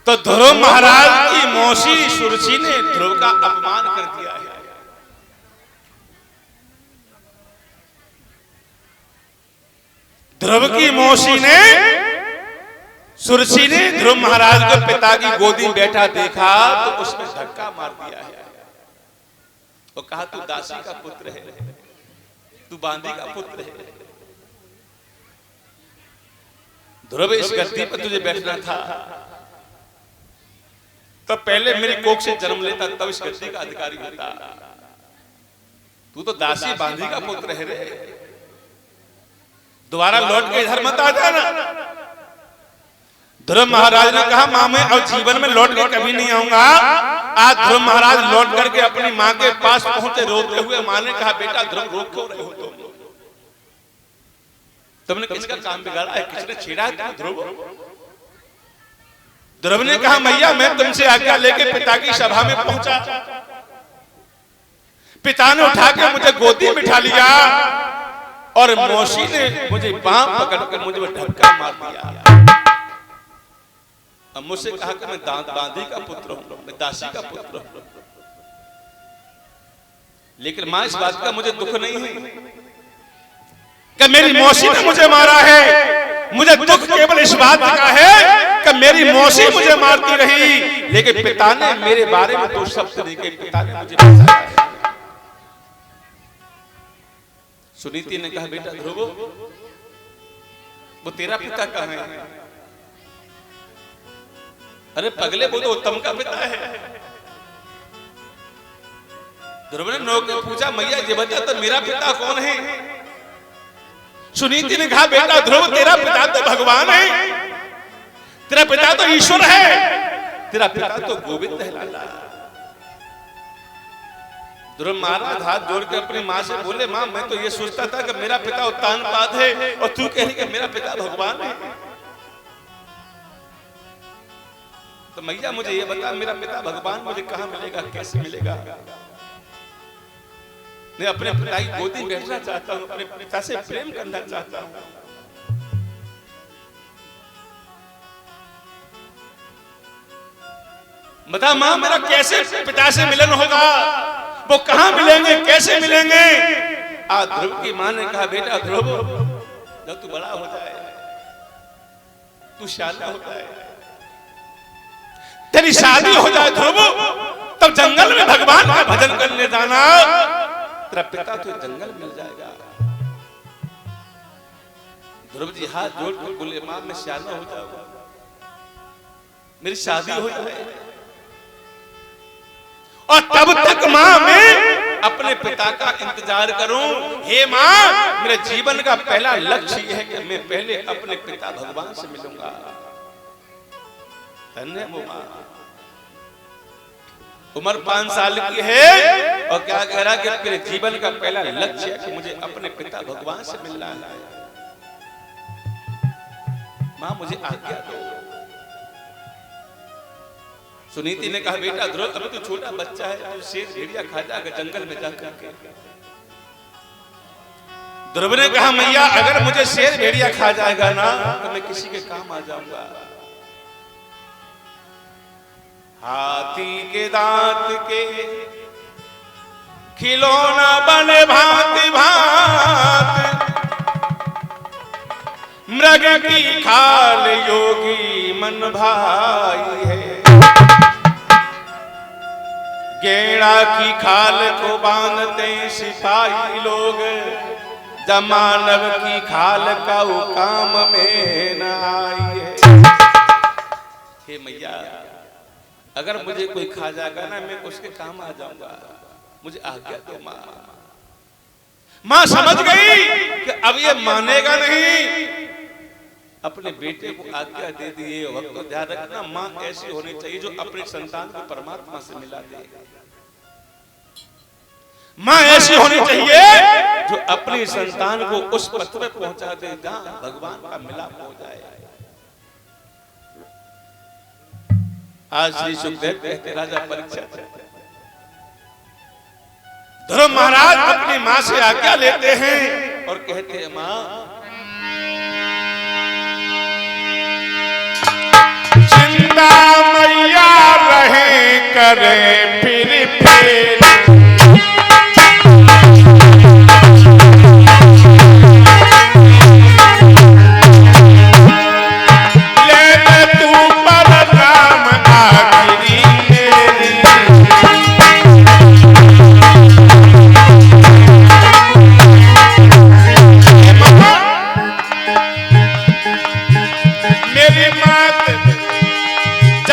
तो ध्रुव महाराज की मौसी सुरसी ने ध्रुव का अपमान कर दिया है। ध्रुव की मौसी ने सुरसी ने ध्रुव महाराज को पिता की गोदी में बैठा देखा तो उसमें धक्का मार दिया है और कहा तू दासी का पुत्र है, तू बांदी का पुत्र है। ध्रुव इस गद्दी पर तुझे बैठना था तब पहले मेरी कोख से जन्म लेता तब इस गद्दी का अधिकारी होता। तू तो दासी बांदी का पुत्र है रे, दोबारा लौट के इधर मत आ जाना। ध्रुव महाराज ने कहा मां मैं अब जीवन में लौट के कभी नहीं आऊंगा। आज ध्रुव महाराज लौट करके अपनी मां के पास पहुंचे रोते हुए। मां ने कहा बेटा ध्रुव रो क्यों रहे हो तुमने किसका काम बिगाड़ा है, किसने छेड़ा है ध्रुव? ध्रुव ने कहा मैया मैं तुमसे आज्ञा लेके पिता की सभा में पहुंचा, पिता ने उठा के मुझे गोदी में बिठा लिया और मौसी ने मुझे बांह पकड़कर मुझे धक्का मार दिया। अब मुझसे कहा कि मैं बांदी का पुत्र हूं, मैं दासी का पुत्र हूं। लेकिन मां इस बात का मुझे दुख नहीं है कि मेरी मौसी ने मुझे मारा है। मुझे दुख केवल इस बात का है कि मेरी मौसी मुझे मारती रही लेकिन पिता ने मेरे बारे में दो शब्द नहीं कहे, पिता ने मुझे बचाया। सुनीति ने कहा बेटा ध्रुव वो तेरा पिता कहां है? अरे पगले वो तो उत्तम का पिता है। ध्रुव ने नौक पूछा मैया ये बता तो मेरा पिता कौन है? सुनीति ने कहा बेटा ध्रुव तेरा पिता तो भगवान है, तेरा पिता तो ईश्वर है, तेरा पिता तो गोविंद है लाला। ध्रुव महाराज हाथ जोड़ के अपनी मां से बोले मां मैं तो ये सोचता था कि मेरा पिता उत्तानपाद है और तू कह रही कि मेरा पिता भगवान है। तो मैया मुझे ये बता मेरा पिता भगवान मुझे कहां मिलेगा, कैसे मिलेगा? मैं अपने पिता की गोदी में बैठना चाहता हूं, अपने पिता से प्रेम करना चाहता हूं। बता मां मेरा कैसे पिता से मिलन होगा, वो कहां मिलेंगे, कैसे मिलेंगे? आज ध्रुव की मां ने कहा बेटा ध्रुव जब तू बड़ा हो जाए, तू शादी हो जाए, तेरी शादी हो जाए ध्रुव, तब जंगल में भगवान का भजन करने जाना, तेरा पिता तो जंगल मिल जाएगा। ध्रुव जी हाथ जोड़ कर बोले मां मैं शादी हो जाऊंगा, मेरी शादी हो जाए और तब तक मां मैं अपने पिता का इंतजार करूं। हे मां मेरे जीवन का पहला लक्ष्य यह है कि मैं पहले अपने पिता भगवान से मिलूंगा। धन्य वो मां, उम्र 5 साल की है और क्या कह रहा कि मेरे जीवन का पहला लक्ष्य है कि मुझे अपने पिता भगवान से मिलना है। मां मुझे आज्ञा दो। सुनीति ने कहा बेटा ध्रुव अभी तो छोटा बच्चा है, तो शेर भेड़िया खा जाएगा जंगल में जाकर के। ध्रुव ने कहा मैया अगर मुझे शेर भेड़िया खा जाएगा ना तो मैं किसी के काम आ जाऊंगा। हाथी के दांत के खिलौना बने भांति भांत, मृग की खाल योगी मन भाई है। गेड़ा की खाल को बांधते सिपाही लोग, जमानव की खाल का वो काम में न आई है। हे मैया अगर मुझे कोई खा जाएगा ना मैं उसके काम आ जाऊंगा, मुझे आज्ञा दो मां। मां समझ गई कि अब ये मानेगा नहीं, अपने बेटे को आज्ञा दे दिए। वक्त तो ध्यान रखना मां ऐसी होनी चाहिए जो अपने संतान को परमात्मा से मिला दे। मां ऐसी होनी चाहिए जो अपने संतान को उस पथ पे पहुंचा दे जहां भगवान का मिलाप हो जाए। आज श्री सुखदेव कहते राजा परीक्षित, ध्रुव महाराज अपनी मां से आज्ञा लेते हैं और कहते हैं मां चिंता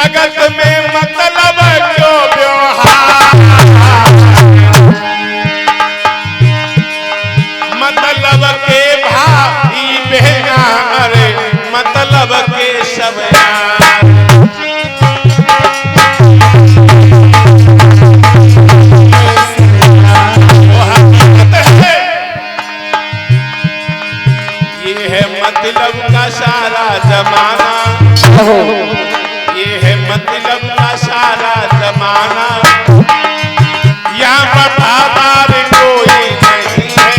जगत में मतलब क्यों व्यवहार, मतलब के भाई बहना, अरे मतलब के सब यार। ये है मतलब का सारा जमाना, ये है मतलब का सारा जमाना, यहाँ वफादार कोई नहीं है।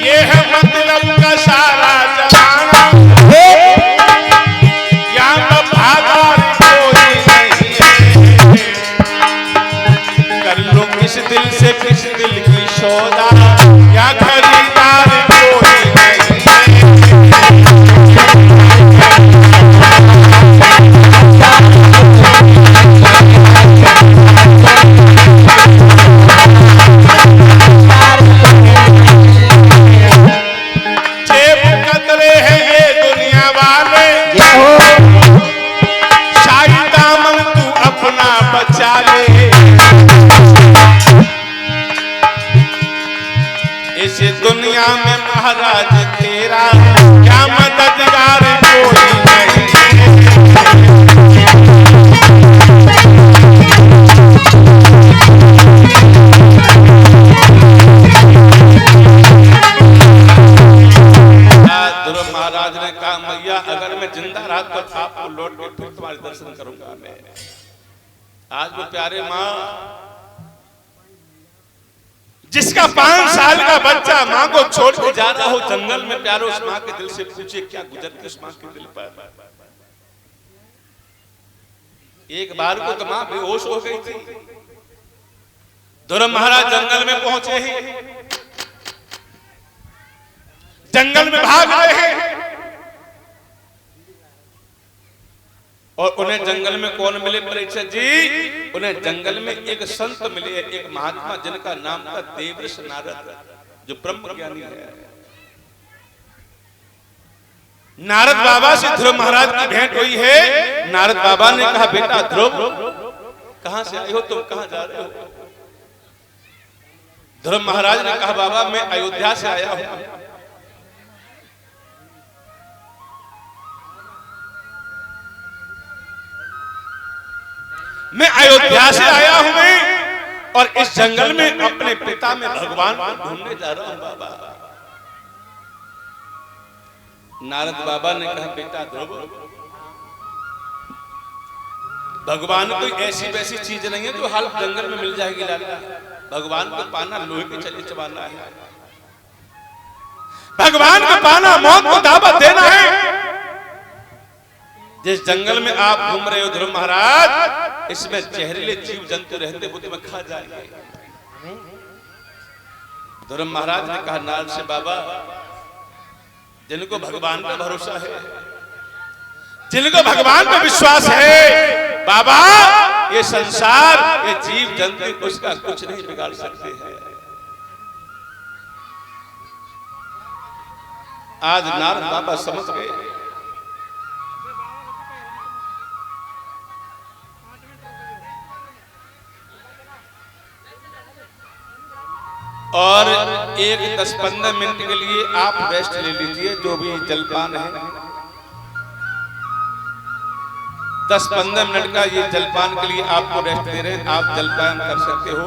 ये है मतलब का सारा जमाना, यहाँ वफादार कोई नहीं है। कर लो किस दिल से किस दिल की सौदा, या खरीदार कोई नहीं है। जेब कतरे हैं ये दुनिया वाले, शाही दामन तू अपना बचा ले। इस दुनिया में महाराज तेरा क्या मददगार कोई नहीं है। ध्रुव महाराज ने कहा मैया अगर मैं जिंदा रहा तो आपको लौट के फिर तुम्हारे दर्शन करूंगा मैं। आज वो प्यारे माँ जिसका 5 साल का बच्चा माँ को छोड़ के जा रहा हो जंगल में, प्यारो उस माँ के दिल से पूछे क्या गुजरती उस माँ के दिल पर। एक बार को तो माँ बेहोश हो गई थी। ध्रुव महाराज जंगल में पहुंचे ही जंगल में भाग आए हैं और उन्हें जंगल में कौन मिले परीक्षित जी? उन्हें जंगल में एक संत मिले, एक महात्मा जिनका नाम था देवर्षि नारद, जो ब्रह्म ज्ञानी है। नारद बाबा से ध्रुव महाराज की भेंट हुई है। नारद बाबा ने कहा बेटा ध्रुव कहां से आए हो, तुम कहां जा रहे हो? ध्रुव महाराज ने कहा बाबा मैं अयोध्या से आया हूं। मैं अयोध्या से आया हूं मैं, और इस जंगल में अपने पिता में भगवान को ढूंढने जा रहा हूं बाबा। नारद बाबा ने कहा बेटा ध्रुव भगवान कोई ऐसी वैसी चीज नहीं है जो हाल जंगल में मिल जाएगी लाला। भगवान को पाना लोहे के चले चबाना है, भगवान को पाना मौत को दावत देना है। जिस जंगल में आप घूम रहे हो ध्रुव महाराज, इसमें जहरीले जीव जंतु रहते वो तुम्हें खा जाएंगे। ध्रुव महाराज ने कहा नारद से बाबा जिनको भगवान पर भरोसा है, जिनको भगवान पर विश्वास है बाबा, ये संसार ये जीव जंतु उसका कुछ नहीं बिगाड़ सकते हैं। आज नारद बाबा समझ गए। और एक 10-15 मिनट के लिए आप रेस्ट ले लीजिए, जो भी जलपान है 10-15 मिनट का ये जलपान के लिए आपको रेस्ट दे रहे हैं, आप जलपान कर सकते हो।